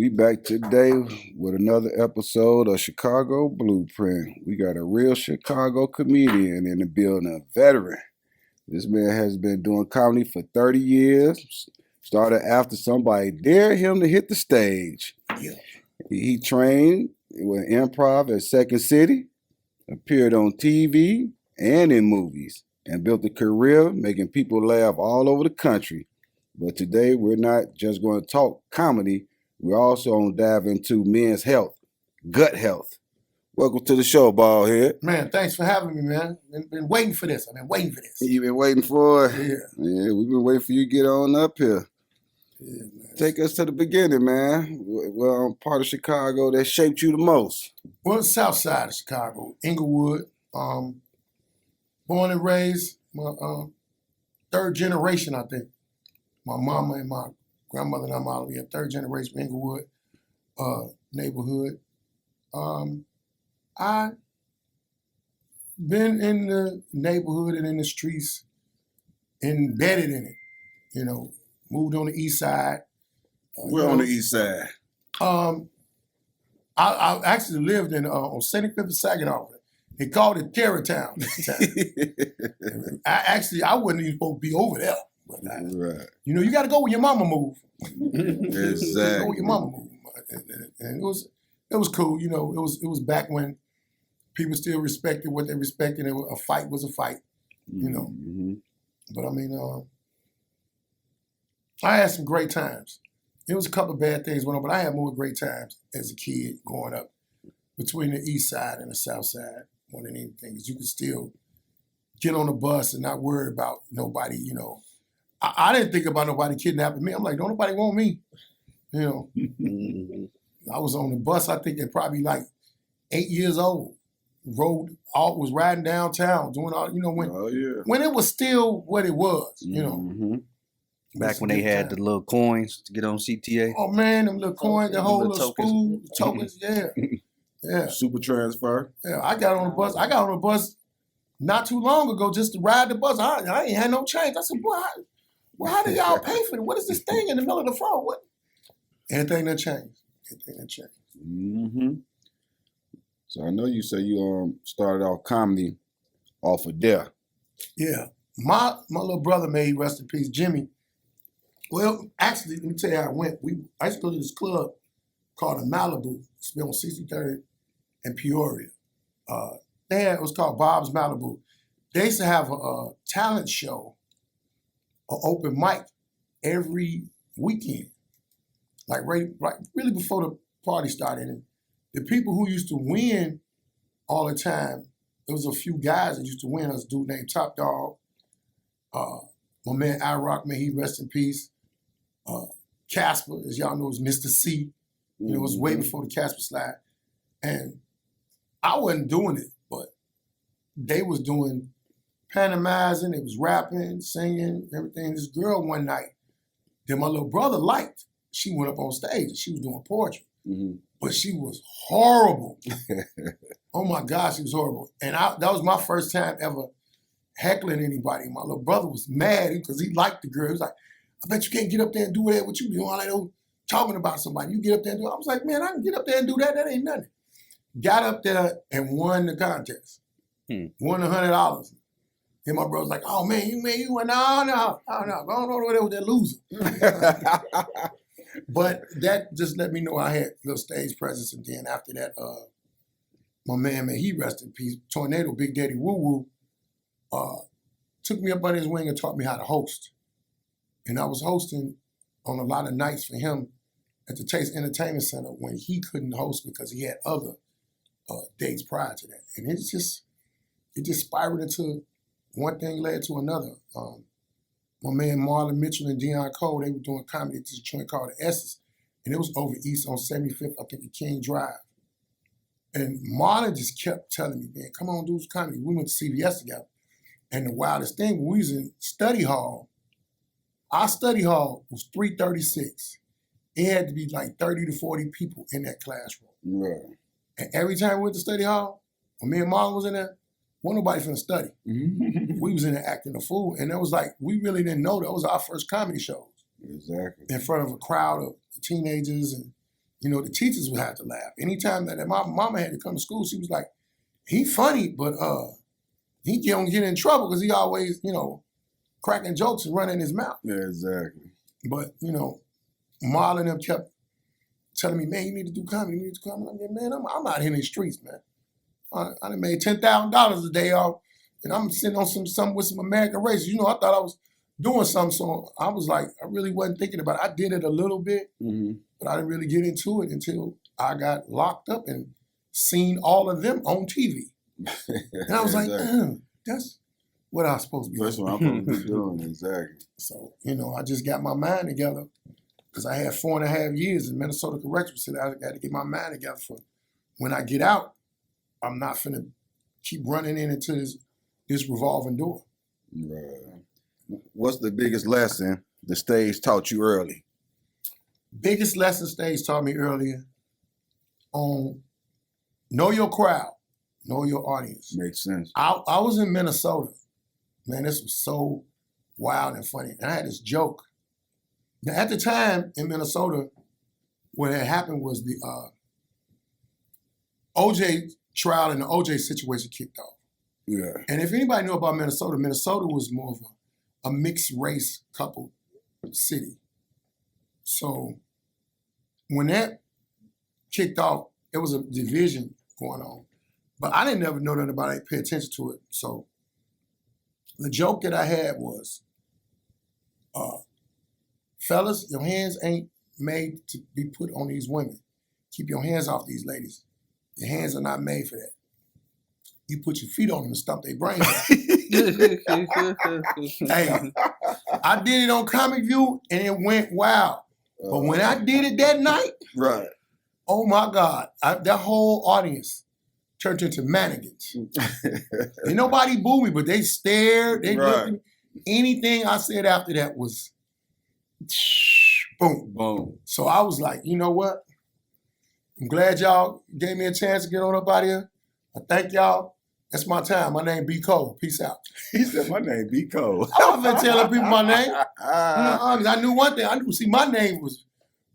We back today with another episode of Chicago Blueprint. We got a real Chicago comedian in the building, a veteran. This man has been doing comedy for 30 years. Started after somebody dared him to hit the stage. Yeah. He trained with Improv at Second City, appeared on TV and in movies, and built a career making people laugh all over the country. But today we're not just going to talk comedy, we're also going to dive into men's health, gut health. Welcome to the show, Baldhead. Man, thanks for having me, man. Been waiting for this. I've been waiting for this. You've been waiting for it? Yeah. Yeah, we've been waiting for you to get on up here. Yeah, man. Take us to the beginning, man. Well, part of Chicago that shaped you the most. Well, south side of Chicago, Inglewood. Born and raised, my third generation, I think. My mama and my grandmother and my mom, we had third generation Inglewood neighborhood. I been in the neighborhood and in the streets, embedded in it. You know, moved on the east side. We're on the east side. I actually lived in on 75th and Saginaw. They called it Terrortown. I wasn't even supposed to be over there. But Right. you know, you got to go where your mama move. Exactly. Go where your mama move. And it was cool. You know, it was back when people still respected what they respected. And a fight was a fight. You know. Mm-hmm. But I mean, I had some great times. There was a couple of bad things went on, but I had more great times as a kid growing up between the east side and the south side more than anything. Because you could still get on the bus and not worry about nobody, you know. I didn't think about nobody kidnapping me. I'm like, don't nobody want me. You know. I was on the bus, I think at probably like 8 years old. Was riding downtown, doing all, you know, when it was still what it was, you know. Mm-hmm. Back when they had the little coins to get on CTA. Oh man, them little coins, the whole little spool tokens, yeah. Yeah. Super transfer. Yeah, I got on the bus not too long ago just to ride the bus. I ain't had no change. I said, boy, how do y'all pay for it? What is this thing in the middle of the front? What? Anything that changed. Mm-hmm. So I know you say you started off comedy off of there. Yeah. My little brother made, rest in peace, Jimmy. Well, actually, let me tell you how I went. I used to go to this club called the Malibu. It's been on 63rd and Peoria. It was called Bob's Malibu. They used to have a talent show, an open mic every weekend. Like really before the party started. And the people who used to win all the time, there was a few guys that used to win. There was a dude named Top Dog. My man iRock, may he rest in peace. Casper, as y'all know, was Mr. C. You know, it was way before the Casper slide. And I wasn't doing it, but they was doing pantomizing, they was rapping, singing, everything. This girl one night that my little brother liked, she went up on stage and she was doing poetry. Mm-hmm. But she was horrible. Oh my gosh, she was horrible. And that was my first time ever heckling anybody. My little brother was mad because he liked the girl. He was like, I bet you can't get up there and do that. What you doing? All that talking about somebody. You get up there and do it. I was like, man, I can get up there and do that. That ain't nothing. Got up there and won the contest. Won $100. And my brother's like, oh man, you went, no. Go on over there with that loser. But that just let me know I had a little stage presence. And then after that, my man, he rest in peace, Tornado, Big Daddy Woo Woo, took me up under his wing and taught me how to host. And I was hosting on a lot of nights for him at the Taste Entertainment Center when he couldn't host because he had other dates prior to that. And it just spiraled into one thing led to another. My man Marlon Mitchell and Deion Cole, they were doing comedy at this joint called The Essence. And it was over east on 75th, I think, at King Drive. And Marlon just kept telling me, man, come on, do some comedy. We went to CVS together. And the wildest thing, when we was in study hall, our study hall was 336. It had to be like 30 to 40 people in that classroom. Right. And every time we went to study hall, when me and Marlon was in there, wasn't nobody finna study. We was in there acting a fool. And that was like, we really didn't know that was our first comedy shows. Exactly. In front of a crowd of teenagers and the teachers would have to laugh. Anytime that my mama had to come to school, she was like, he funny, but he don't get in trouble because he always, cracking jokes and running his mouth. Yeah, exactly. But, Marlon and them kept telling me, man, you need to do comedy, I'm like, man, I'm out here in the streets, man. I done made $10,000 a day off, and I'm sitting on something with some American races. I thought I was doing something, so I was like, I really wasn't thinking about it. I did it a little bit, but I didn't really get into it until I got locked up and seen all of them on TV. And I was like, that's what I was supposed to be doing. That's what I'm supposed to be doing, exactly. So, I just got my mind together because I had 4.5 years in Minnesota Correctional Facility. I got to get my mind together for when I get out, I'm not finna keep running into this revolving door. Right. What's the biggest lesson the stage taught you early? Biggest lesson stage taught me earlier on know your crowd, know your audience. Makes sense. I was in Minnesota. Man, this was so wild and funny. And I had this joke. Now, at the time in Minnesota, what had happened was the OJ trial and the OJ situation kicked off. Yeah. And if anybody knew about Minnesota, Minnesota was more of a mixed race couple city. So when that kicked off, it was a division going on. But I didn't never know nothing about it, pay attention to it. So the joke that I had was, fellas, your hands ain't made to be put on these women. Keep your hands off these ladies. Your hands are not made for that. You put your feet on them and stomp their brains out. Hey, I did it on Comic View and it went wild. But when I did it that night, right. Oh my God, that whole audience turned into mannequins. Ain't nobody booed me, but they stared, they looked at me. Anything I said after that was boom. Boom. So I was like, you know what? I'm glad y'all gave me a chance to get on up out here. I thank y'all. That's my time. My name B. Cole. Peace out. He said, my name B. Cole. I wasn't telling people my name. I knew one thing. See, my name was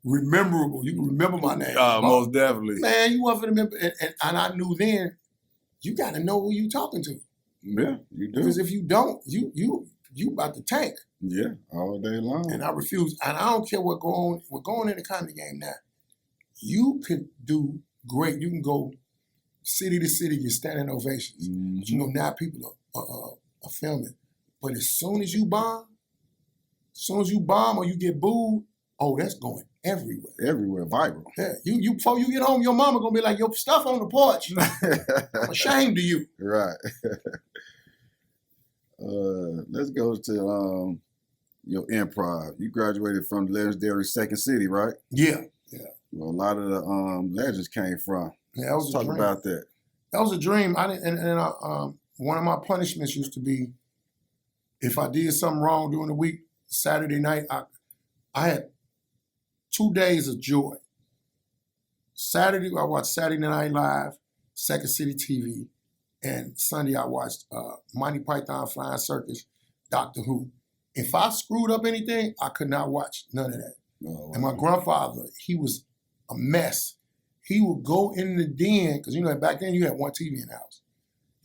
rememberable. You can remember my name. Most definitely. Man, you want to remember. And I knew then, you got to know who you talking to. Yeah, you do. Because if you don't, you about to tank. Yeah, all day long. And I refuse. And I don't care what going in the comedy game now. You could do great. You can go city to city, get standing ovations. Mm-hmm. Now people are filming. But as soon as you bomb or you get booed, oh, that's going everywhere. Everywhere, viral. Yeah, you before you get home, your mama gonna be like, your stuff on the porch. I'm ashamed of you. Right. Let's go to your improv. You graduated from the legendary Second City, right? Yeah. Well, a lot of the legends came from. Yeah, that was Let's talk about that. That was a dream. One of my punishments used to be, if I did something wrong during the week, Saturday night, I had 2 days of joy. Saturday, I watched Saturday Night Live, Second City TV, and Sunday I watched Monty Python Flying Circus, Doctor Who. If I screwed up anything, I could not watch none of that. Oh, wow. And my grandfather, he was a mess. He would go in the den, because back then you had one TV in the house.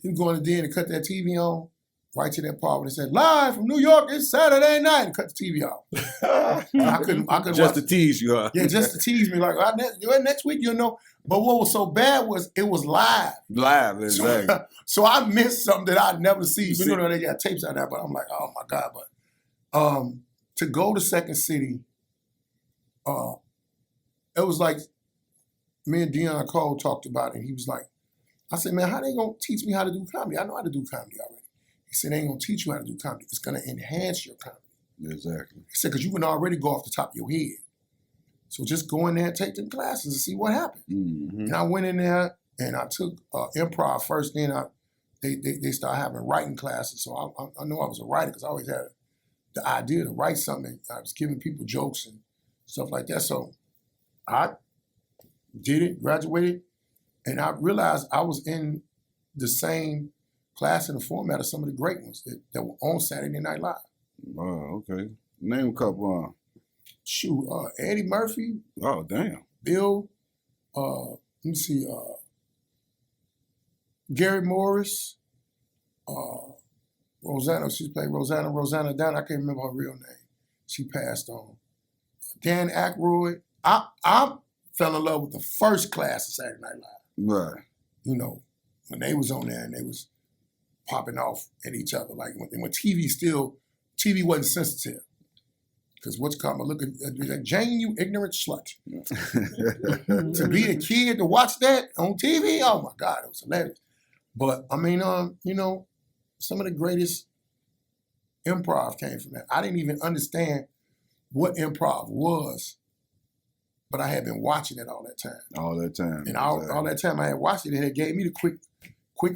He would go in the den and cut that TV on, right to that part when it said, live from New York, it's Saturday night, and cut the TV off. I couldn't just watch to tease you, huh? Yeah, just to tease me. Like, next week, But what was so bad was it was live. Live, exactly. So I missed something that I'd never see. They got tapes out there, but I'm like, oh my God. But to go to Second City, it was like, me and Dion Cole talked about it, and he was like, I said, man, how they gonna teach me how to do comedy? I know how to do comedy already. He said, they ain't gonna teach you how to do comedy. It's gonna enhance your comedy. Exactly. He said, because you can already go off the top of your head. So just go in there and take them classes and see what happens. Mm-hmm. And I went in there and I took improv first. Then they started having writing classes. So I know I was a writer because I always had the idea to write something. I was giving people jokes and stuff like that. So I did it, graduated, and I realized I was in the same class and the format of some of the great ones that were on Saturday Night Live. Oh, okay. Name a couple. Shoot, Eddie Murphy. Oh, damn. Bill, let me see, Gary Morris, Rosanna, she played Rosanna Down. I can't remember her real name. She passed on. Dan Aykroyd. I fell in love with the first class of Saturday Night Live. Right. You know, when they was on there and they was popping off at each other. Like when TV wasn't sensitive. Because what's coming? Look at Jane, you ignorant slut. To be a kid to watch that on TV, oh my God, it was hilarious. But I mean, you know, some of the greatest improv came from that. I didn't even understand what improv was, but I had been watching it all that time. All that time. And all that time I had watched it, it gave me the quick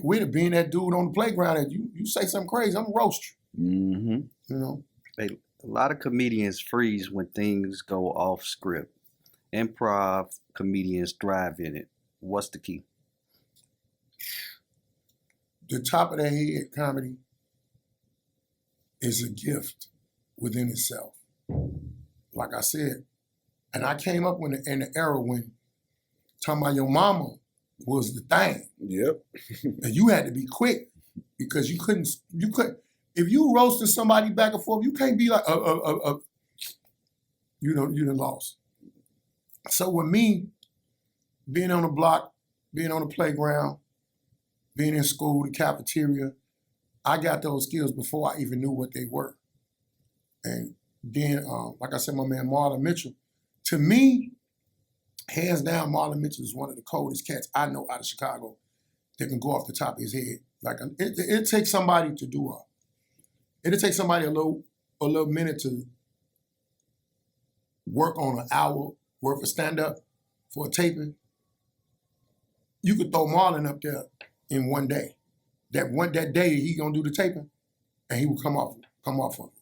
wit of being that dude on the playground that you say something crazy, I'm gonna roast you. Mm-hmm. You know? A lot of comedians freeze when things go off script. Improv comedians thrive in it. What's the key? The top of the head comedy is a gift within itself. Like I said, and I came up in the era when talking about your mama was the thing. Yep. And you had to be quick because you couldn't, if you roasted somebody back and forth, you can't be like, you done lost. So with me, being on the block, being on the playground, being in school, the cafeteria, I got those skills before I even knew what they were. And then, like I said, my man Marlon Mitchell, to me, hands down, Marlon Mitchell is one of the coldest cats I know out of Chicago that can go off the top of his head. Like it takes somebody to do it'll take somebody a little minute to work on an hour worth of stand-up for a taping. You could throw Marlon up there in one day. That day he gonna do the taping, and he will come off of it.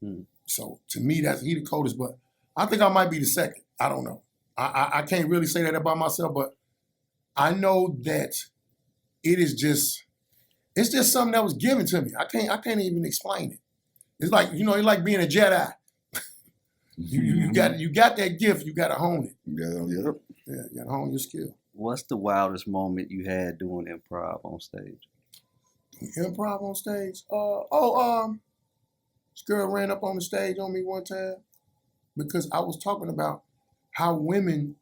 Hmm. So to me, he the coldest. But I think I might be the second. I don't know. I can't really say that about myself, but I know that it's just something that was given to me. I can't even explain it. It's like, it's like being a Jedi. You got that gift, you gotta hone it. Yep. Yeah, you gotta hone your skill. What's the wildest moment you had doing improv on stage? Improv on stage? This girl ran up on the stage on me one time because I was talking about how women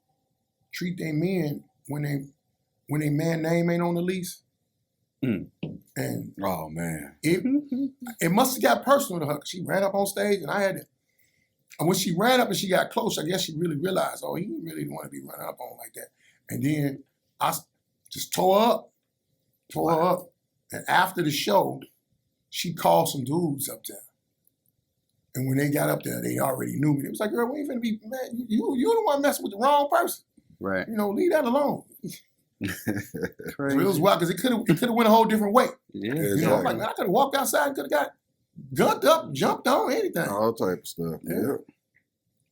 treat their men when they man name ain't on the lease. Mm. And oh man, it must have got personal to her because she ran up on stage and I had to. And when she ran up and she got close, I guess she really realized, he really didn't want to be running up on like that. And then I just tore her up. And after the show, she called some dudes up there. And when they got up there, they already knew me. It was like, girl, we ain't finna be mad. You don't want to mess with the wrong person. Right. Leave that alone. Crazy. It was wild because it could have went a whole different way. Yeah. Exactly. I'm like, man, I could have walked outside and could have got gunned up, jumped on, anything. All type of stuff. Yeah.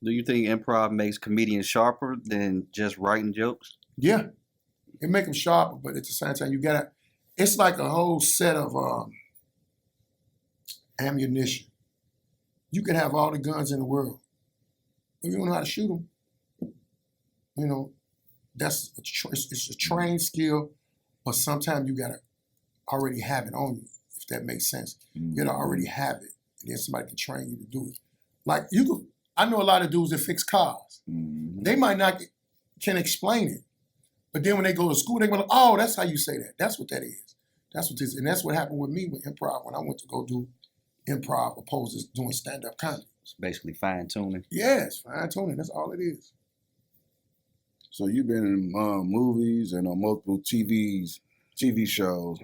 Do you think improv makes comedians sharper than just writing jokes? Yeah. It make them sharper, but at the same time, it's like a whole set of ammunition. You can have all the guns in the world. If you don't know how to shoot them, it's a trained skill, but sometimes you gotta already have it on you, if that makes sense. Mm-hmm. You gotta already have it, and then somebody can train you to do it. Like I know a lot of dudes that fix cars. Mm-hmm. They might not can explain it, but then when they go to school, they go, "Oh, that's how you say that. That's what that is. That's what this." And that's what happened with me with improv when I went to go do improv opposed to doing stand-up comedy. It's basically fine tuning. Yes, fine tuning. That's all it is. So you've been in movies and on multiple TV shows.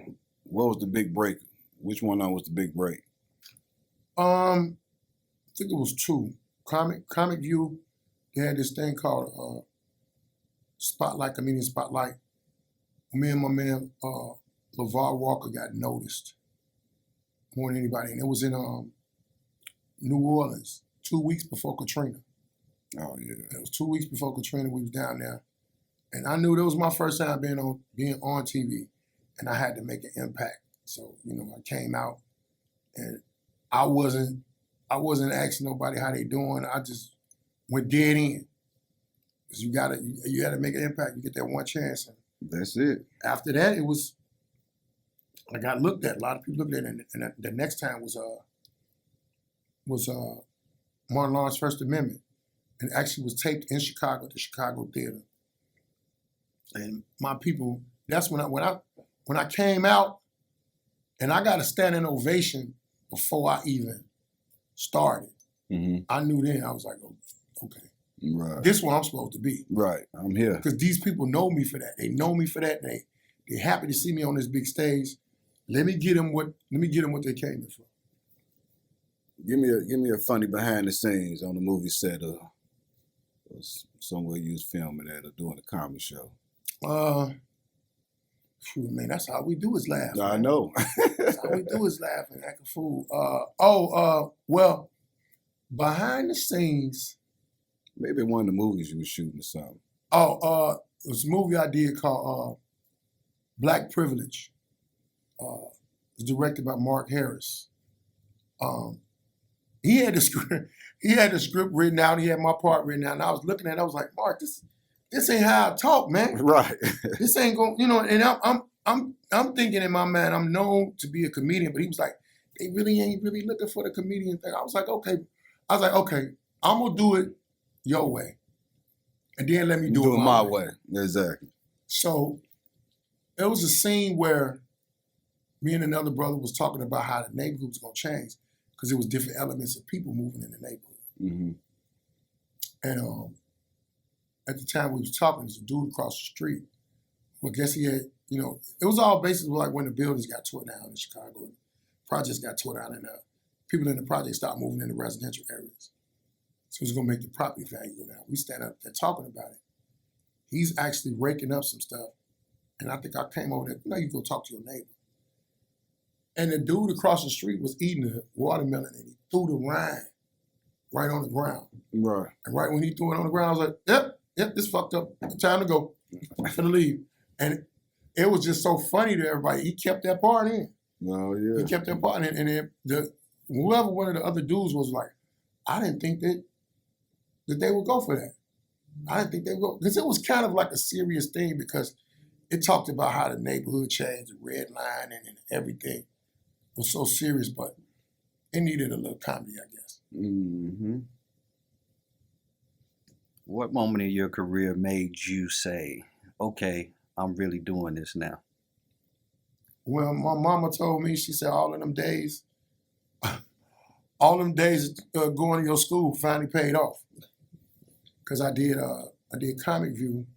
What was the big break? Which one was the big break? I think it was two. Comic View, they had this thing called Spotlight, Comedian Spotlight. Me and my man LeVar Walker got noticed more than anybody. And it was in New Orleans, 2 weeks before Katrina. Oh yeah. It was 2 weeks before Katrina. We was down there. And I knew that was my first time being on TV. And I had to make an impact. So, I came out and I wasn't asking nobody how they doing. I just went dead in. 'Cause you gotta make an impact. You get that one chance. And That's it. after that, I got looked at. A lot of people looked at it, and the next time was Martin Lawrence's First Amendment, and actually was taped in Chicago, the Chicago Theater. And my people, that's when I came out, and I got a standing ovation before I even started. Mm-hmm. I knew then, I was like, oh, okay, Right. this is what I'm supposed to be. Right. I'm here. Because these people know me for that. They know me for that. They're happy to see me on this big stage. Let me get them what they came in for. Give me a funny behind the scenes on the movie set or somewhere you was filming at or doing a comedy show. Man, that's how we do is laugh. I man. know. That's how we do is laugh and act a fool. Well, behind the scenes. Maybe one of the movies you were shooting or something. It was a movie I did called Black Privilege. It was directed by Mark Harris. He had the script. He had the script written out. He had my part written out. And I was looking at it. I was like, Mark, this ain't how I talk, man. Right. This ain't going. And I'm thinking in my mind, I'm known to be a comedian, but he was like, they really ain't really looking for the comedian thing. I was like, okay, I'm gonna do it your way, and then let me do it my way. Exactly. So it was a scene where me and another brother was talking about how the neighborhood was gonna change because there was different elements of people moving in the neighborhood. Mm-hmm. And at the time we was talking, there was a dude across the street. Well, I guess he had, it was all basically like when the buildings got tore down in Chicago, and projects got tore down, and people in the project started moving into residential areas. So it's gonna make the property value go down. We stand up there talking about it. He's actually raking up some stuff. And I think I came over there, you go talk to your neighbor. And the dude across the street was eating a watermelon and he threw the rind right on the ground. Right. And right when he threw it on the ground, I was like, yep, this fucked up. Time to go. I'm finna leave. And it was just so funny to everybody. He kept that part in. Oh, yeah. He kept that part in. And whoever one of the other dudes was like, I didn't think that they would go for that. I didn't think they would go. Because it was kind of like a serious thing because it talked about how the neighborhood changed, the red line and everything. It was so serious, but it needed a little comedy, I guess. Mm-hmm. What moment in your career made you say, okay, I'm really doing this now? Well, my mama told me, she said, all of them days going to your school finally paid off. Because I did Comic View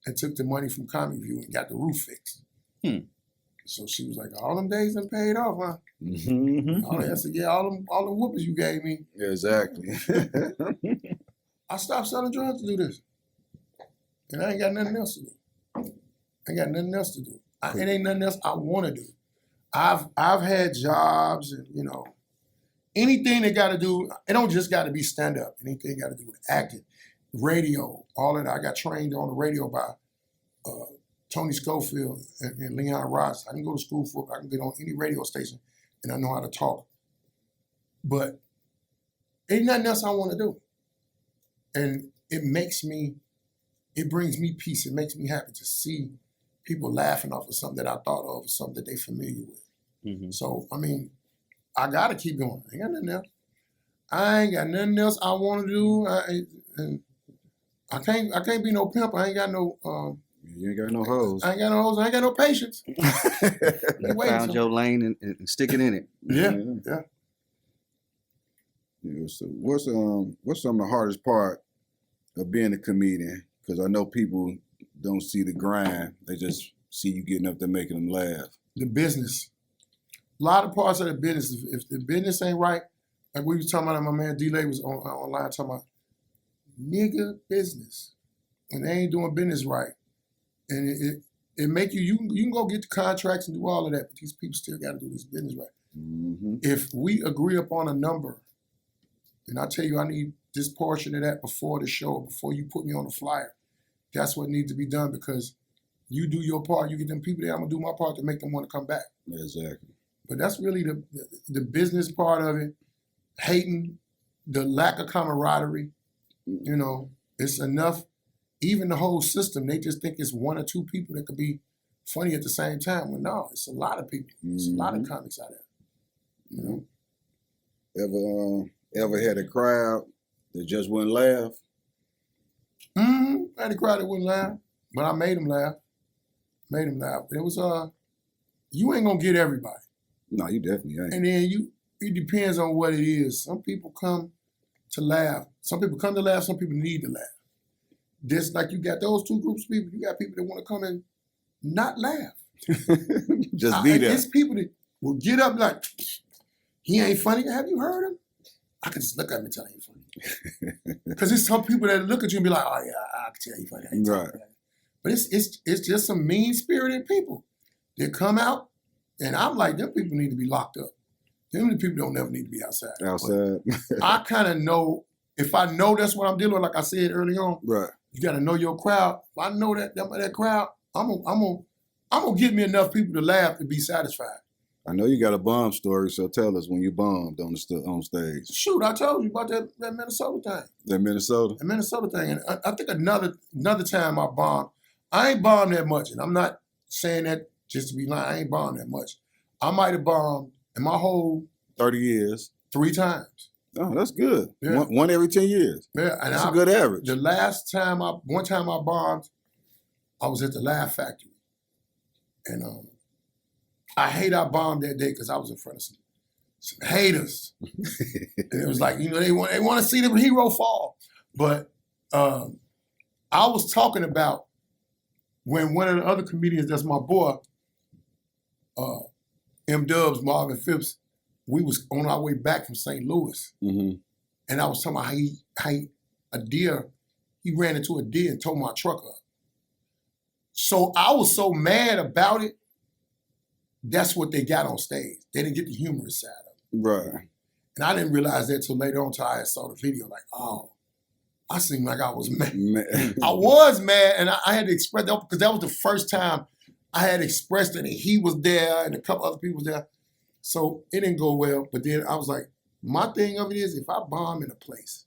and took the money from Comic View and got the roof fixed. So she was like, all them days done paid off, huh? Mm-hmm. I said, yeah, all them whoopers you gave me. Exactly. I stopped selling drugs to do this. And I ain't got nothing else to do. It ain't nothing else I want to do. I've had jobs and, anything they got to do, it don't just got to be stand-up. Anything got to do with acting, radio, all of that. I got trained on the radio by Tony Schofield and Leon Ross. I can go to school for it. I can get on any radio station and I know how to talk. But ain't nothing else I want to do. And it brings me peace. It makes me happy to see people laughing off of something that I thought of, or something that they're familiar with. Mm-hmm. So, I got to keep going. I ain't got nothing else. I ain't got nothing else I want to do. I can't be no pimp. I ain't got no... you ain't got no hoes. I ain't got no hoes. I ain't got no patience. You found your lane and sticking in it. Yeah. Yeah, so what's some of the hardest part of being a comedian? Because I know people don't see the grind; they just see you getting up there making them laugh. The business, a lot of parts of the business. If the business ain't right, like we was talking about, my man D-Lay was online talking about nigga business when they ain't doing business right, and it make you can go get the contracts and do all of that, but these people still got to do this business right. Mm-hmm. If we agree upon a number, and I tell you I need this portion of that before the show, before you put me on the flyer, that's what needs to be done because you do your part, you get them people there, I'm gonna do my part to make them want to come back. Exactly. But that's really the business part of it, hating, the lack of camaraderie, it's enough even the whole system, they just think it's one or two people that could be funny at the same time. Well, no, it's a lot of people. It's a lot of comics out there. You know? Ever had a crowd that just wouldn't laugh? I had a crowd that wouldn't laugh, but I made them laugh. It was you ain't gonna get everybody. No, you definitely ain't. And then it depends on what it is. Some people come to laugh. Some people come to laugh, some people need to laugh. Just like you got those two groups of people, you got people that want to come and not laugh. Just be there. There's people that will get up like, he ain't funny. Have you heard him? I can just look at him and tell he ain't funny. Because there's some people that look at you and be like, oh yeah, I can tell you funny. Right. But it's just some mean-spirited people that come out, and I'm like, them people need to be locked up. Them people don't never need to be outside. I kind of know, if I know that's what I'm dealing with, like I said early on, right. You got to know your crowd. If I know that crowd, I'm gonna get me enough people to laugh to be satisfied. I know you got a bomb story, so tell us when you bombed on stage. Shoot, I told you about that Minnesota thing. That Minnesota? The Minnesota thing. And I think another time I bombed, I ain't bombed that much, and I'm not saying that just to be lying. I ain't bombed that much. I might have bombed in my whole 30 years 3 times. Oh, that's good. Yeah. One every 10 years. Yeah, and that's a good average. The one time I bombed, I was at the Laugh Factory, and I bombed that day because I was in front of some haters, and it was like, they want to see the hero fall. But I was talking about when one of the other comedians, that's my boy, M-Dubs, Marvin Phillips, we was on our way back from St. Louis. Mm-hmm. And I was talking about how he ran into a deer and tore my truck up. So I was so mad about it, that's what they got on stage. They didn't get the humorous side of it. Right. And I didn't realize that till later on, until I saw the video, like, oh, I seemed like I was mad. I was mad, and I had to express that, because that was the first time I had expressed it, and he was there, and a couple other people was there. So it didn't go well, but then I was like, my thing of it is, if I bomb in a place,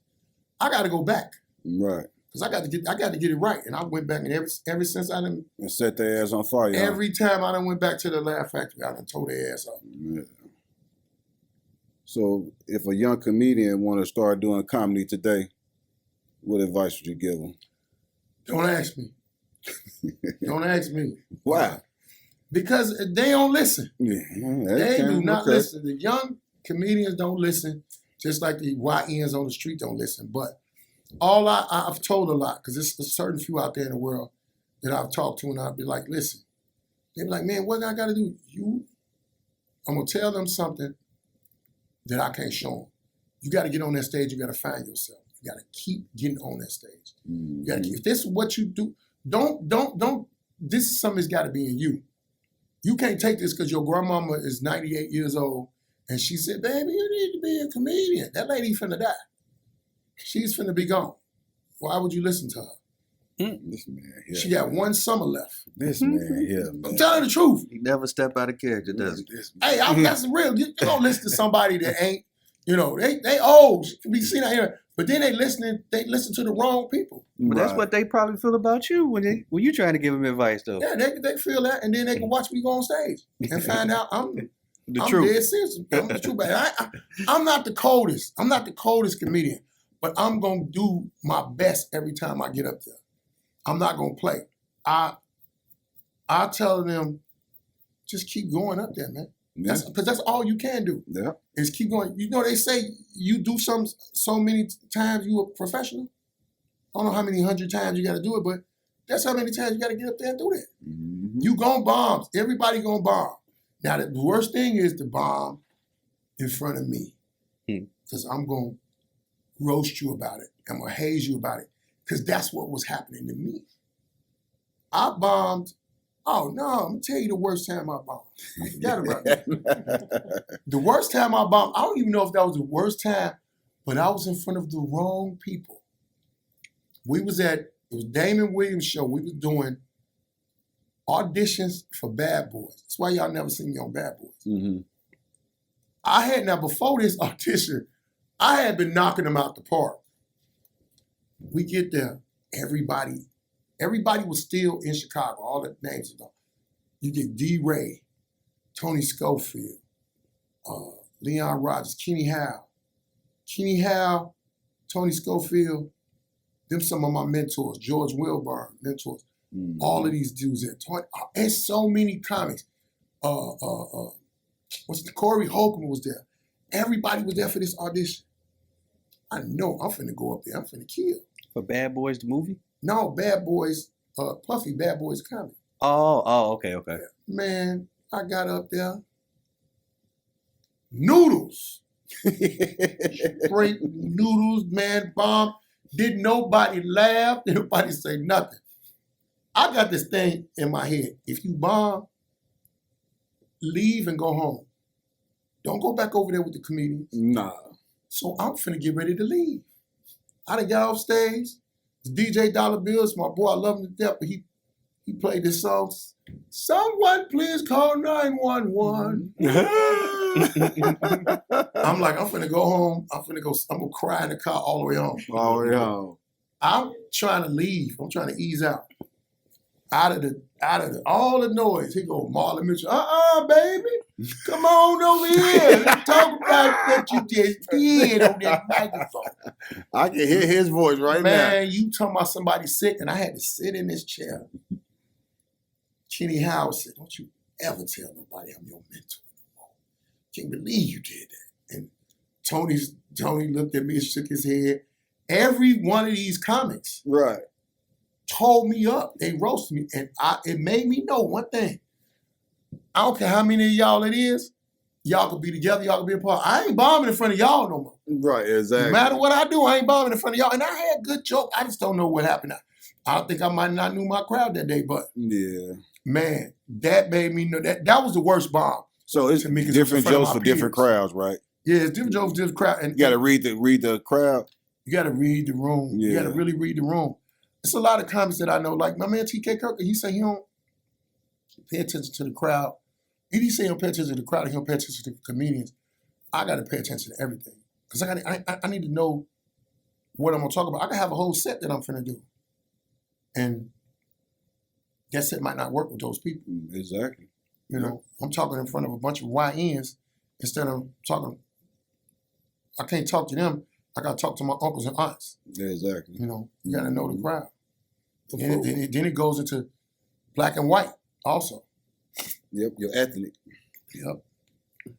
I got to go back. Right. Because I got to get it right. And I went back, and ever since I done... And set their ass on fire. Every time I done went back to the Laugh Factory, I done tore their ass off. Yeah. So if a young comedian want to start doing comedy today, what advice would you give them? Don't ask me. Don't ask me. Why? Because they don't listen. Yeah, they do not listen. The young comedians don't listen, just like the YNs on the street don't listen. But all I've told a lot, because there's a certain few out there in the world that I've talked to, and I'll be like, listen. They be like, man, what I got to do? I'm going to tell them something that I can't show them. You got to get on that stage. You got to find yourself. You got to keep getting on that stage. Mm-hmm. You got to keep. If this is what you do, don't. This is something that's got to be in you. You can't take this because your grandmama is 98 years old and she said, baby, you need to be a comedian. That lady finna die. She's finna be gone. Why would you listen to her? This man here. She got one summer left. This man here, man. I'm telling the truth. He never step out of character, does he? Hey, that's real. You don't listen to somebody that ain't, they old, can be seen out here. But then they listen to the wrong people. But that's what they probably feel about you when you trying to give them advice, though. Yeah, they feel that, and then they can watch me go on stage and find out I'm truth. dead serious. I'm the truth. I'm not the coldest. I'm not the coldest comedian, but I'm gonna do my best every time I get up there. I'm not gonna play. I tell them, just keep going up there, man. Because that's all you can do. Yeah. Is keep going. They say you do so many times you a professional. I don't know how many 100 times you got to do it, but that's how many times you got to get up there and do that. Mm-hmm. You gonna bomb. Everybody gonna bomb. Now the worst thing is to bomb in front of me, because I'm gonna roast you about it. I'm gonna haze you about it, because that's what was happening to me. I bombed. Oh, no, I'm going to tell you the worst time I bombed. Forget about it. The worst time I bombed, I don't even know if that was the worst time, but I was in front of the wrong people. It was Damon Williams' show. We was doing auditions for Bad Boys. That's why y'all never seen me on Bad Boys. Mm-hmm. Before this audition, I had been knocking them out the park. We get there, everybody Everybody was still in Chicago. All the names are gone. You get D. Ray, Tony Schofield, Leon Rogers, Kenny Howe. Kenny Howe, Tony Schofield, them some of my mentors, George Wilburn, mentors. All of these dudes there. And so many comics. Corey Holcomb was there. Everybody was there for this audition. I know I'm finna go up there. I'm finna kill. For Bad Boys, the movie? No, Bad Boys, Puffy, Bad Boys coming. Okay. Man, I got up there. Noodles. Straight noodles, man, bomb. Didn't nobody laugh. Didn't nobody say nothing. I got this thing in my head. If you bomb, leave and go home. Don't go back over there with the comedians. Nah. So I'm finna get ready to leave. I done got off stage. The DJ Dollar Bills, my boy, I love him to death, but he played this song. Someone please call 911. I'm like, I'm finna go home. I'm gonna cry in the car all the way home. All the way home. I'm trying to leave. I'm trying to ease out. Out of all the noise. He go, Marlon Mitchell, baby. Come on over here. Let's talk about what you just did on that microphone. I can hear his voice right now. Man, you talking about somebody sick, and I had to sit in this chair. Kenny Howard said, don't you ever tell nobody I'm your mentor no more. Can't believe you did that. And Tony looked at me and shook his head. Every one of these comics Right. told me up. They roasted me. And it made me know one thing. I don't care how many of y'all it is, y'all could be together, y'all could be apart. I ain't bombing in front of y'all no more. Right, exactly. No matter what I do, I ain't bombing in front of y'all. And I had good joke. I just don't know what happened. I think I might not knew my crowd that day, but Yeah. man, that made me know that was the worst bomb. So it's To me, 'cause it's different in front of jokes my for different peers. crowds, right? Yeah, it's different jokes, different crowd. And You got to read the crowd. you got to read the room. You got to Yeah. really read the room. It's a lot of comics that I know, like my man TK Kirk, he say he don't pay attention to the crowd. He say he don't pay attention to the crowd, he don't pay attention to the comedians. I got to pay attention to everything. Because I need to know what I'm going to talk about. I can have a whole set that I'm finna do. And that set might not work with those people. Exactly. You know, I'm talking in front of a bunch of YNs instead of talking, I can't talk to them. I got to talk to my uncles and aunts. Yeah, exactly. You know, you got to know the crowd. Before- Then it goes into black and white also. Yep, your ethnic. Yep.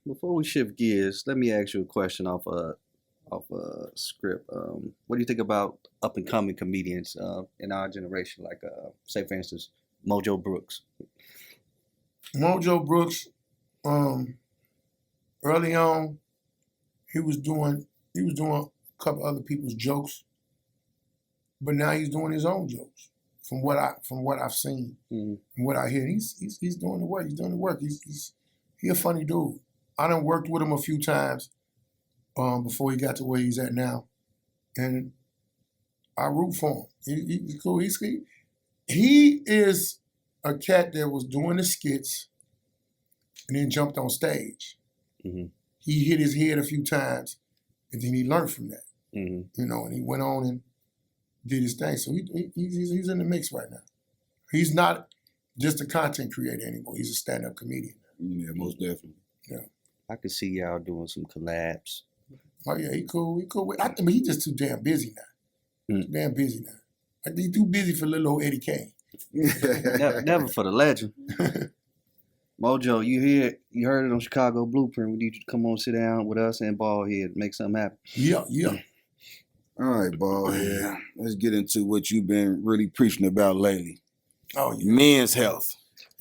Before we shift gears, let me ask you a question off a script. What do you think about up and coming comedians in our generation? Like, say for instance, Mojo Brooks. Mojo Brooks, early on, he was doing a couple other people's jokes, but now he's doing his own jokes. From what I've seen, and what I hear, he's doing the work. He's doing the work. He's a funny dude. I done worked with him a few times before he got to where he's at now, and I root for him. He's cool. He is a cat that was doing the skits and then jumped on stage. Mm-hmm. He hit his head a few times, and then he learned from that. Mm-hmm. You know, and he went on and did his thing. So he's in the mix right now. He's not just a content creator anymore. He's a stand-up comedian. Yeah, most definitely. Yeah. I could see y'all doing some collabs. Oh yeah, he cool. I think he's just too damn busy now. Too damn busy now. I think he's too busy for little old Eddie Kane. Never for the legend. Mojo, you heard it on Chicago Blueprint. We need you to come on, sit down with us and Baldhead, make something happen. Yeah. All right, Baldhead. Let's get into what you've been really preaching about lately. Oh yeah. Men's health,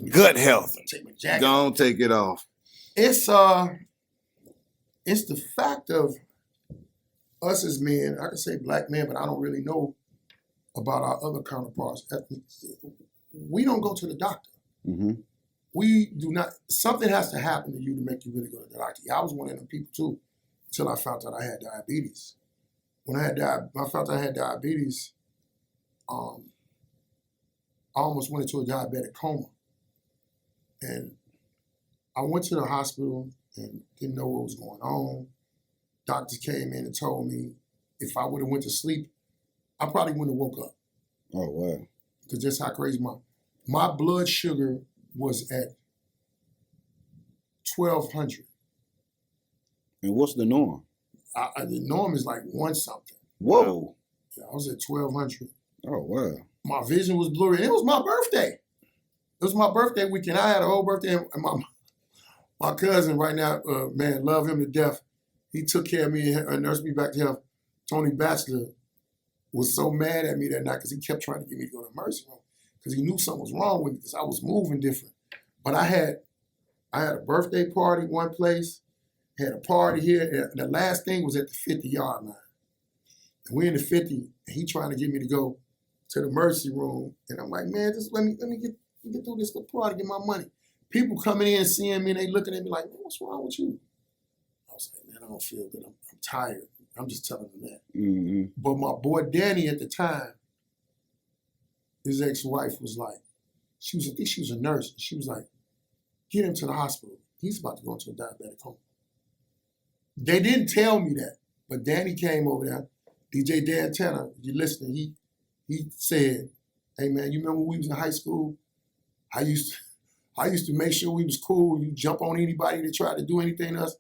gut health. Take my jacket. Don't take it off. It's the fact of us as men. I can say black men, but I don't really know about our other counterparts. We don't go to the doctor. Mm-hmm. We do not. Something has to happen to you to make you really go to the doctor. I was one of them people too, until I found out I had diabetes. When I found out I had diabetes, I almost went into a diabetic coma. And I went to the hospital and didn't know what was going on. Doctors came in and told me if I would have went to sleep, I probably wouldn't have woke up. Oh, wow. because that's how crazy my blood sugar was at 1,200. And what's the norm? The norm is like 1 something. Whoa. Yeah, I was at 1,200. Oh, wow. My vision was blurry. And it was my birthday. It was my birthday weekend. I had a whole birthday. And my cousin right now, man, love him to death. He took care of me and nursed me back to health. Tony Batchelor was so mad at me that night because he kept trying to get me to go to the emergency room because he knew something was wrong with me because I was moving different. But I had a birthday party one place, had a party here, and the last thing was at the 50-yard line. And we're in the 50, and he trying to get me to go to the emergency room. And I'm like, man, just let me get through this little party, get my money. People coming in, seeing me, and they looking at me like, man, what's wrong with you? I was like, man, I don't feel good. I'm tired. I'm just telling them that. Mm-hmm. But my boy Danny at the time, his ex-wife was like, I think she was a nurse. And she was like, get him to the hospital. He's about to go into a diabetic coma. They didn't tell me that, but Danny came over there. DJ Dan Tanner, if you're listening, he said, hey man, you remember when we was in high school? I used to make sure we was cool. You jump on anybody that tried to do anything to us.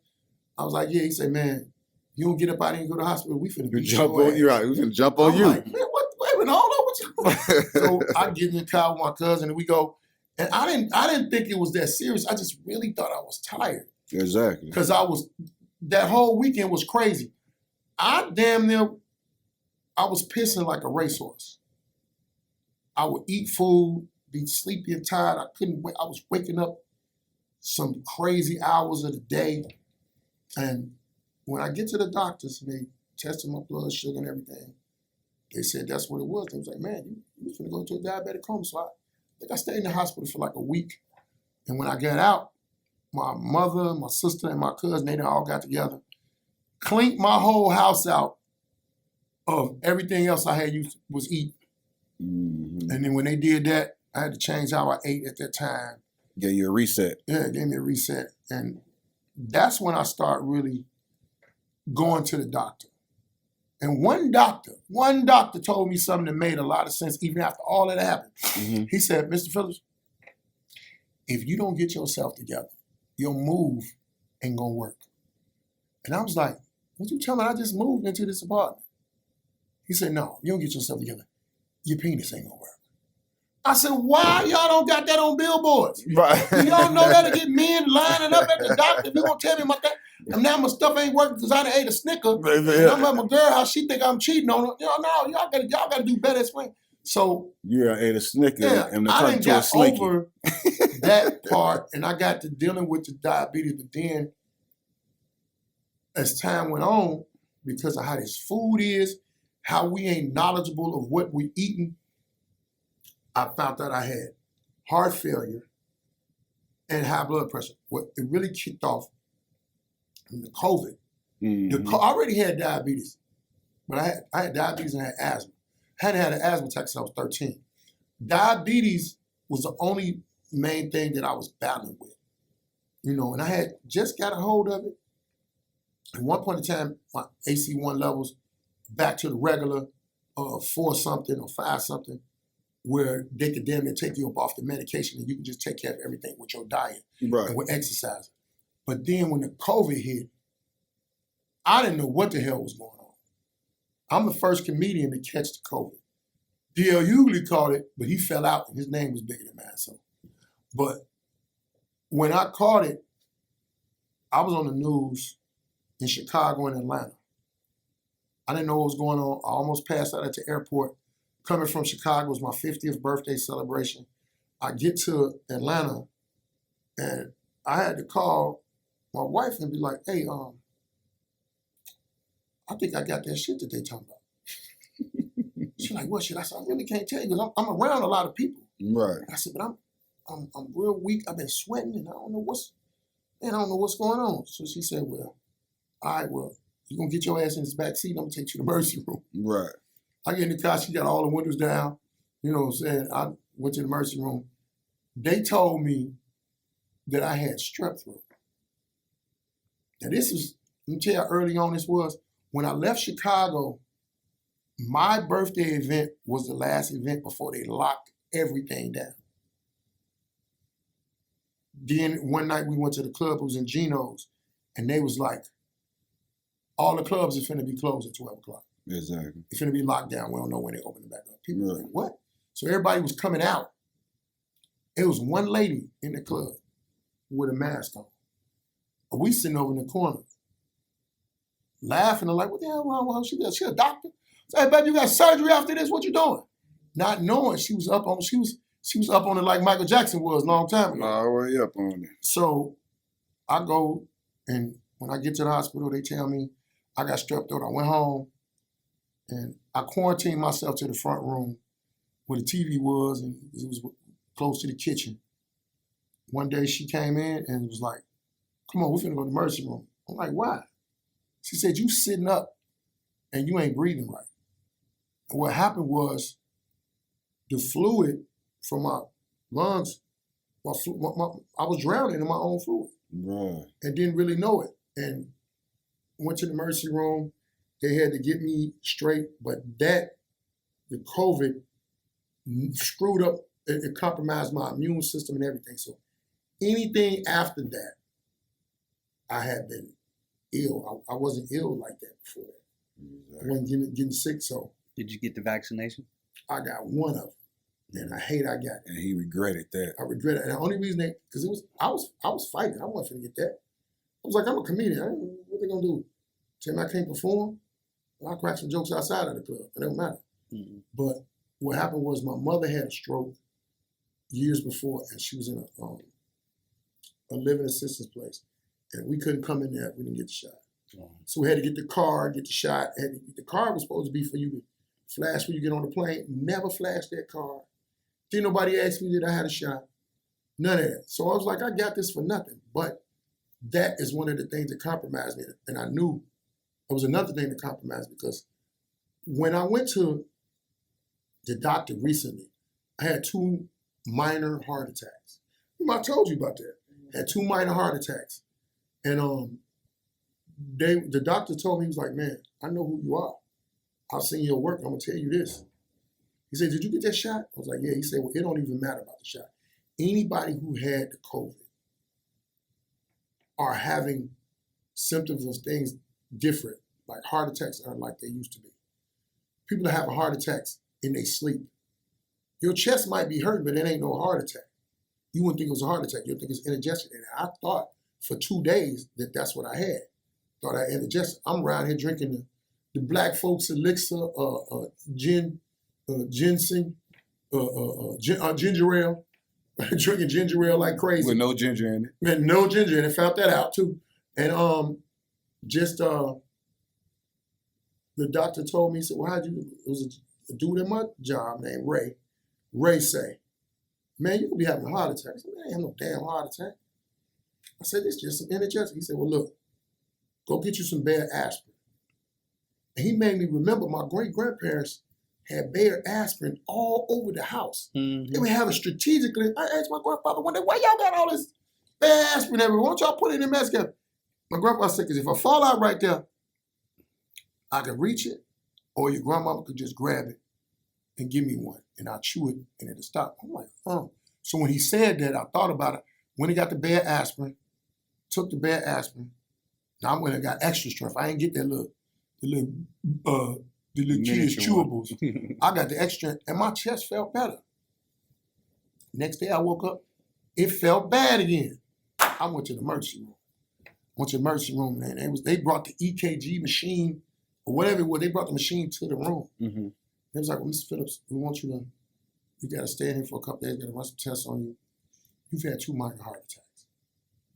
I was like, yeah. He said, man, you don't get up out here and go to the hospital, we finna beat Jump on you, right? We finna jump on I'm you. like, man, wait a minute, hold on, what you? So I get in the car with my cousin and we go, and I didn't think it was that serious. I just really thought I was tired. Exactly. Because that whole weekend was crazy. I was pissing like a racehorse. I would eat food, be sleepy and tired. I was waking up some crazy hours of the day. And when I get to the doctors and they tested my blood sugar and everything, they said that's what it was. They was like, man, you was gonna go into a diabetic coma. So I think I stayed in the hospital for like a week. And when I got out, my mother, my sister, and my cousin, they all got together, cleaned my whole house out of everything else I had was eating. Mm-hmm. And then when they did that, I had to change how I ate at that time. Gave you a reset. Yeah, it gave me a reset. And that's when I started really going to the doctor. And one doctor told me something that made a lot of sense even after all that happened. Mm-hmm. He said, Mr. Phillips, if you don't get yourself together, your move ain't gonna work. And I was like, what you telling me? I just moved into this apartment. He said, no, you don't get yourself together. Your penis ain't gonna work. I said, why y'all don't got that on billboards? Right. You don't know that to get men lining up at the doctor. You gonna tell me about that? And now my stuff ain't working because I done ate a Snicker. And I'm at my girl how she think I'm cheating on her. No, y'all gotta do better explain. So Yeah, ate a Snicker yeah, and I turned done to a got slinky. over that part, and I got to dealing with the diabetes. But then, as time went on, because of how this food is, how we ain't knowledgeable of what we eating, I found out I had heart failure and high blood pressure. What it really kicked off in the COVID. Mm-hmm. I already had diabetes, but I had diabetes and I had asthma. I hadn't had an asthma attack since I was 13. Diabetes was the only main thing that I was battling with, and I had just got a hold of it. At one point in time, my AC1 levels back to the regular 4-something or 5-something, where they could damn near take you up off the medication and you can just take care of everything with your diet Right. and with exercise. But then when the COVID hit, I didn't know what the hell was going on. I'm the first comedian to catch the COVID. D.L. Hughley caught it, but he fell out and his name was bigger than mine. But when I caught it, I was on the news in Chicago and Atlanta. I didn't know what was going on. I almost passed out at the airport. Coming from Chicago, it was my 50th birthday celebration. I get to Atlanta and I had to call my wife and be like, hey, I think I got that shit that they talking about. She's like, what shit? I said, I really can't tell you because I'm around a lot of people. Right. I said, but I'm real weak. I've been sweating and I don't know what's going on. So she said, well, all right, well, you're going to get your ass in this back seat and I'm going to take you to the emergency room. Right. I get in the car, she got all the windows down. You know what I'm saying? I went to the emergency room. They told me that I had strep throat. Now let me tell you how early on this was. When I left Chicago, my birthday event was the last event before they locked everything down. Then one night we went to the club, it was in Geno's, and they was like, all the clubs is finna be closed at 12 o'clock. Exactly. It's finna be locked down. We don't know when they open it back up. People were Right. like, what? So everybody was coming out. It was one lady in the club with a mask on. And we sitting over in the corner, laughing and like, what the hell wrong with her? She a doctor? So, hey, baby, you got surgery after this? What you doing? Not knowing she was up on it like Michael Jackson was a long time ago. All the way up on it. So I go, and when I get to the hospital, they tell me I got strep throat. I went home, and I quarantined myself to the front room where the TV was, and it was close to the kitchen. One day she came in and was like, come on, we're finna go to the emergency room. I'm like, why? She said, you sitting up and you ain't breathing right. And what happened was the fluid from my lungs, I was drowning in my own fluid Right. and didn't really know it. And went to the emergency room. They had to get me straight, but the COVID screwed up, it compromised my immune system and everything. So anything after that, I had been ill. I wasn't ill like that before that. I Exactly. wasn't getting sick, so Did you get the vaccination? I got one of them. And I hate I got it. And he regretted that. I regret it. And the only reason because I was fighting. I wasn't finna get that. I was like, I'm a comedian. What they gonna do? Tell me I can't perform? I'll crack some jokes outside of the club. It don't matter. Mm-hmm. But what happened was my mother had a stroke years before, and she was in a living assistance place. And we couldn't come in there if we didn't get the shot. So we had to get the card, get the shot. The card was supposed to be for you to flash when you get on the plane. Never flashed that card. Didn't nobody ask me that I had a shot. None of that. So I was like, I got this for nothing. But that is one of the things that compromised me. And I knew it was another thing that compromised me because when I went to the doctor recently, I had 2 minor heart attacks. I told you about that. I had 2 minor heart attacks. And the doctor told me, he was like, man, I know who you are. I've seen your work. I'm going to tell you this. He said, did you get that shot? I was like, yeah. He said, well, it don't even matter about the shot. Anybody who had the COVID are having symptoms of things different, like heart attacks aren't like they used to be. People that have heart attacks in their sleep. Your chest might be hurting, but it ain't no heart attack. You wouldn't think it was a heart attack. You'd think it's indigestion. And I thought for 2 days that that's what I had. Thought I had indigestion. I'm around here drinking the black folks elixir, ginseng, ginger ale, drinking ginger ale like crazy. With no ginger in it. And no ginger in it. Found that out too. And the doctor told me, he said, well, how'd you, it was a dude at my job named Ray. Ray say, man, you could be having a heart attack. I said, man, I ain't have no damn heart attack. I said, it's just some indigestion. He said, well, look, go get you some Bayer aspirin. And he made me remember my great-grandparents had Bayer aspirin all over the house. Mm-hmm. They would have it strategically. I asked my grandfather one day, why y'all got all this Bayer aspirin everywhere? Why don't y'all put it in the mask? My grandfather said, because if I fall out right there, I can reach it, or your grandmama could just grab it and give me one, and I'll chew it, and it'll stop. I'm like, oh. So when he said that, I thought about it. When he got the Bayer aspirin, took the Bayer aspirin, now I went and got extra strength. I didn't get the little kids chewables. I got the extra, and my chest felt better. Next day I woke up, it felt bad again. I went to the emergency room. Man. They brought the EKG machine, or whatever it was, they brought the machine to the room. Mm-hmm. They was like, well, Mr. Phillips, we want you got to stay in here for a couple days, got to run some tests on you. You've had 2 minor heart attacks.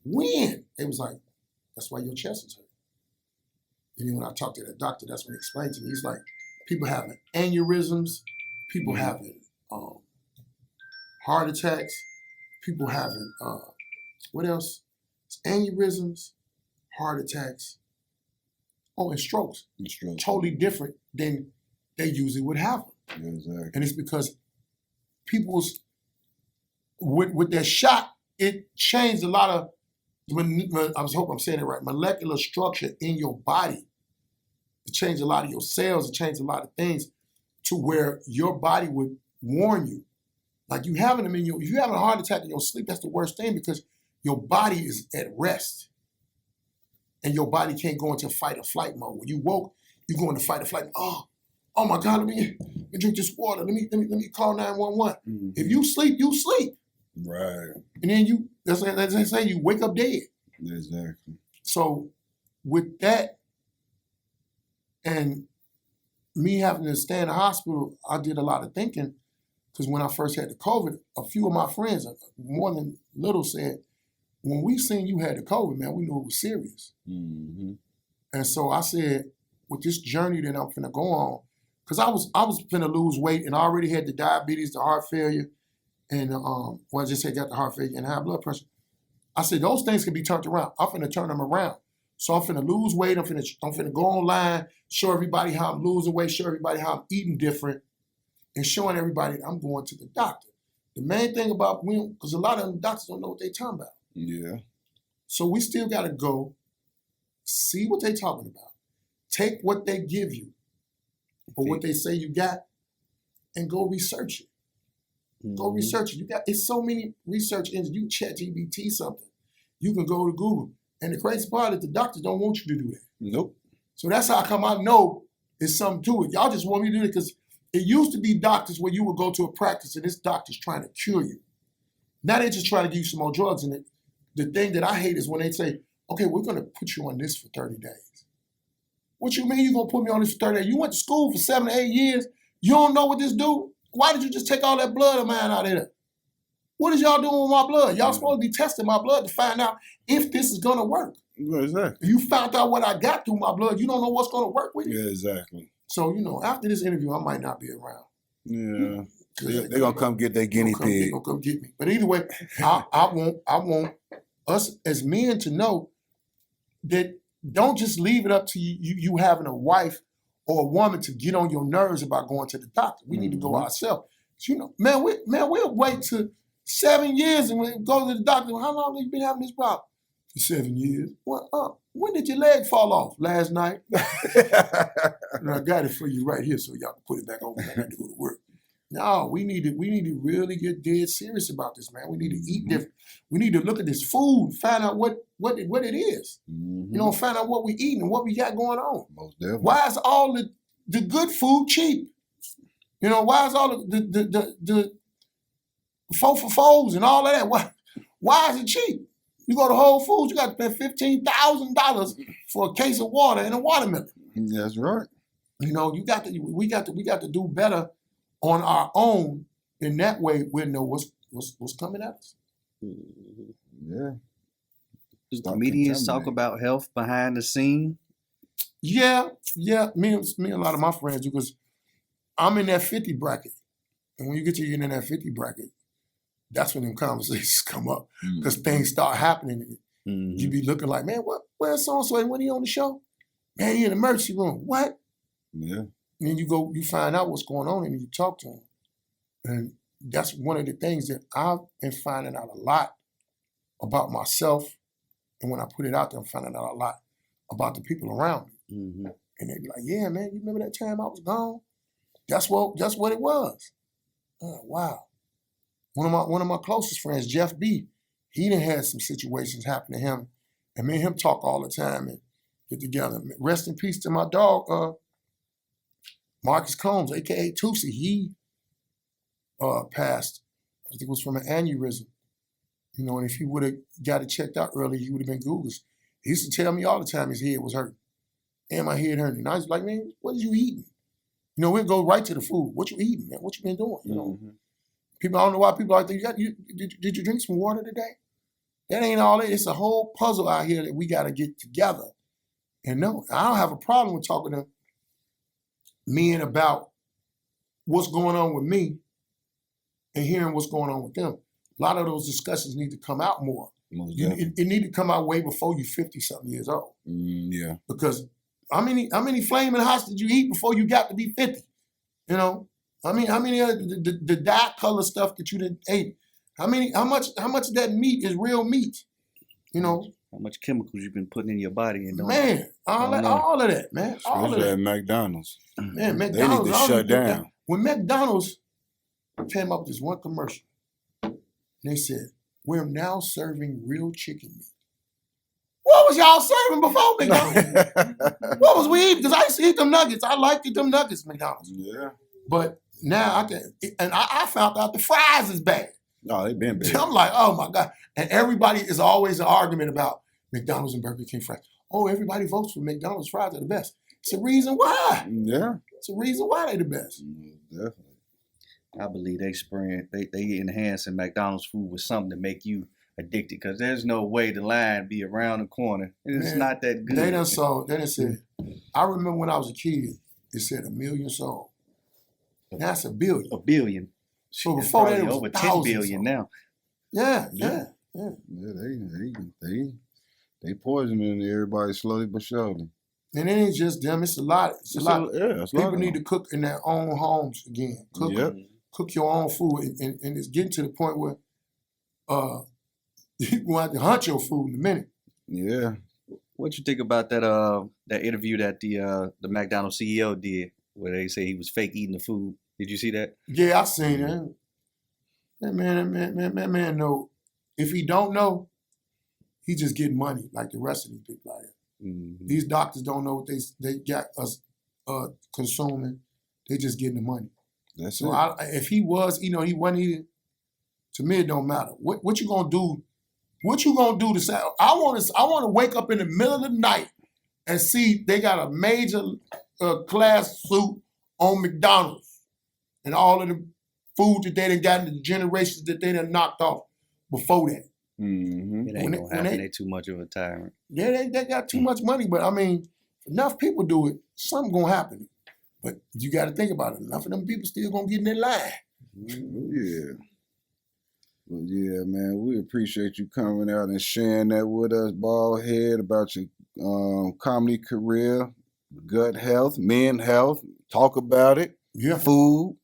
When? They was like, that's why your chest is hurt. And then when I talked to the doctor, that's when he explained to me. He's like, people having aneurysms, people having heart attacks, people having, what else? It's aneurysms, heart attacks, and strokes. Totally different than they usually would have them. Yeah, exactly. And it's because people's, with their shot, it changed a lot of, I hope I'm saying it right, molecular structure in your body. It changed a lot of your cells, it changed a lot of things to where your body would warn you Like you having them if you're having a heart attack in your sleep, that's the worst thing because your body is at rest. And your body can't go into fight or flight mode. When you woke, you go into fight or flight. Oh my God, let me drink this water. Let me call 911. Mm-hmm. If you sleep, you sleep. Right. And then as they say, you wake up dead. Exactly. So with that and me having to stay in the hospital, I did a lot of thinking because when I first had the COVID, a few of my friends, more than little, said, when we seen you had the COVID, man, we knew it was serious. Mm-hmm. And so I said, with this journey that I'm finna go on, because I was finna lose weight and I already had the diabetes, the heart failure, and I just had got the heart failure and high blood pressure. I said, those things can be turned around. I'm finna turn them around. So I'm finna lose weight. I'm finna go online, show everybody how I'm losing weight, show everybody how I'm eating different, and showing everybody that I'm going to the doctor. The main thing about because a lot of them doctors don't know what they're talking about. Yeah. So we still gotta go see what they're talking about. Take what they give you or what they say you got and go research it. Mm-hmm. Go research it. It's so many research engines. You can ChatGPT something. You can go to Google. And the crazy part is the doctors don't want you to do that. Nope. So that's how come I know there's something to it. Y'all just want me to do it because it used to be doctors where you would go to a practice and this doctor's trying to cure you. Now they just try to give you some more drugs in it. The thing that I hate is when they say, okay, we're going to put you on this for 30 days. What you mean you're going to put me on this for 30 days? You went to school for 7 to 8 years. You don't know what this do? Why did you just take all that blood of mine out of there? What is y'all doing with my blood? Y'all supposed to be testing my blood to find out if this is going to work. Exactly. If you found out what I got through my blood, you don't know what's going to work with it. Yeah, exactly. So, after this interview, I might not be around. Yeah. They're going to come get their guinea pig. They're going to come get me. But either way, I want us as men to know that don't just leave it up to you having a wife or a woman to get on your nerves about going to the doctor. We need to go ourselves. Man, we'll wait till 7 years and we go to the doctor. How long have you been having this problem? For 7 years. Well, when did your leg fall off? Last night. And I got it for you right here so y'all can put it back on when I got to go to work. No, we need to really get dead serious about this, man. We need to eat different. We need to look at this food, find out what it is. Mm-hmm. Find out what we eating and what we got going on. Most definitely. Why is all the good food cheap? Why is all the 4 for 4s and all of that? Why is it cheap? You go to Whole Foods, you got to pay $15,000 for a case of water and a watermelon. That's right. We got to do better on our own. In that way, we'll know what's coming at us. Yeah. Do comedians talk about health behind the scene? Yeah. Me and a lot of my friends do because I'm in that 50 bracket. And when you get to in that 50 bracket, that's when them conversations come up because things start happening. Mm-hmm. You be looking like, man, where's so-and-so? When he on the show? Man, he in the emergency room. What? Yeah. And then you find out what's going on and you talk to him. And that's one of the things that I've been finding out a lot about myself. And when I put it out there, I'm finding out a lot about the people around me. Mm-hmm. And they be like, yeah, man, you remember that time I was gone? That's what it was. Oh, wow. One of my closest friends, Jeff B., he done had some situations happen to him. And me and him talk all the time and get together. Rest in peace to my dog, Marcus Combs, a.k.a. Tootsie. He passed, I think it was from an aneurysm. And if he would have got it checked out early, he would have been Google's. He used to tell me all the time his head was hurting. And my head hurting. And I was like, man, what are you eating? We'd go right to the food. What you eating, man? What you been doing? Mm-hmm. People, I don't know why people are like, did you drink some water today? That ain't all it. It's a whole puzzle out here that we got to get together. And no, I don't have a problem with talking to men about what's going on with me and hearing what's going on with them. A lot of those discussions need to come out more. It need to come out way before you're 50-something years old. Yeah. Because how many flaming hots did you eat before you got to be 50? How many the dye color stuff that you didn't ate? How much of that meat is real meat? How much chemicals you've been putting in your body and man, all of that, man. All of Especially that. at McDonald's. Man, McDonald's. They need to shut down. When McDonald's came up with this one commercial. And they said, we're now serving real chicken meat. What was y'all serving before McDonald's? What was we eating? Because I used to eat them nuggets. I liked to eat them nuggets, McDonald's. Yeah. But now I can, and I found out the fries is bad. No, they been bad. I'm like, oh my God. And everybody is always an argument about McDonald's and Burger King fries. Oh, everybody votes for McDonald's fries are the best. It's a reason why. Yeah. It's a reason why they're the best. Definitely. I believe they enhancing McDonald's food with something to make you addicted, because there's no way the line be around the corner. And it's Man, not that good. They done said, I remember when I was a kid, it said 1 million sold. Now it's 1 billion. 1 billion. So It's before that, probably it was over 10 thousands billion sold. now. Yeah. Yeah, they poisoning everybody slowly but surely. And it ain't just them, it's a lot. It's a lot. Yeah, it's a lot People of need them. to cook in their own homes again. Cook your own food. And it's getting to the point where you're going to have to hunt your food in a minute. Yeah. What you think about that that interview that the McDonald's CEO did, where they say he was fake eating the food? Did you see that? Yeah, I seen it. That man know. If he don't know, he just getting money like the rest of these people out here. Mm-hmm. These doctors don't know what they got us consuming. They just getting the money. That's So it. if he was, he wasn't eating. To me, it don't matter. What you gonna do? What you gonna do to say? I want to wake up in the middle of the night and see they got a major class suit on McDonald's and all of the food that they done gotten, the generations that they done knocked off before that. Mm-hmm. It ain't gonna happen. They too much of a tyrant. Yeah, they got too much money, but I mean, if enough people do it, something gonna happen. But you got to think about it. Enough of them people still gonna get in their line. Oh, yeah. Well, yeah, man, we appreciate you coming out and sharing that with us, Baldhead, about your comedy career, gut health, men health. Talk about it. Yeah. Food.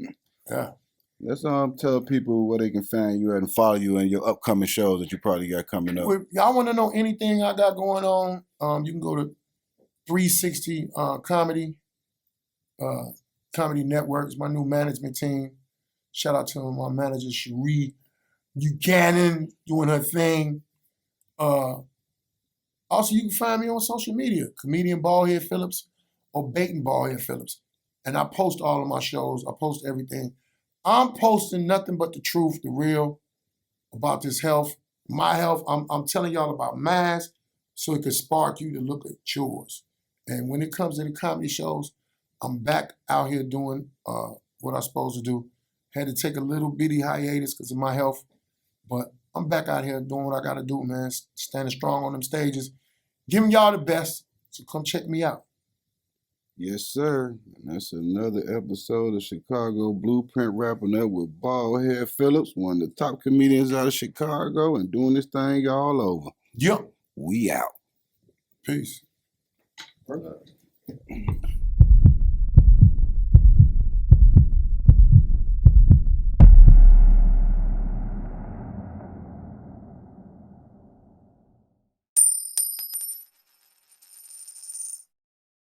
Yeah. Let's tell people where they can find you at and follow you in your upcoming shows that you probably got coming up. Well, y'all want to know anything I got going on? You can go to 360 Comedy Network. It's my new management team. Shout out to my manager, Cherie Buchanan, doing her thing. Also, you can find me on social media, comedian Baldhead Phillips or Baiting Baldhead Phillips. And I post all of my shows. I post everything. I'm posting nothing but the truth, the real, about this health, my health. I'm telling y'all about mine so it could spark you to look at yours. And when it comes to the comedy shows, I'm back out here doing what I'm supposed to do. Had to take a little bitty hiatus because of my health, but I'm back out here doing what I got to do, man. Standing strong on them stages, giving y'all the best. So come check me out. Yes, sir. And that's another episode of Chicago Blueprint, wrapping up with Baldhead Phillips, one of the top comedians out of Chicago and doing this thing all over. Yep. We out. Peace. Perfect.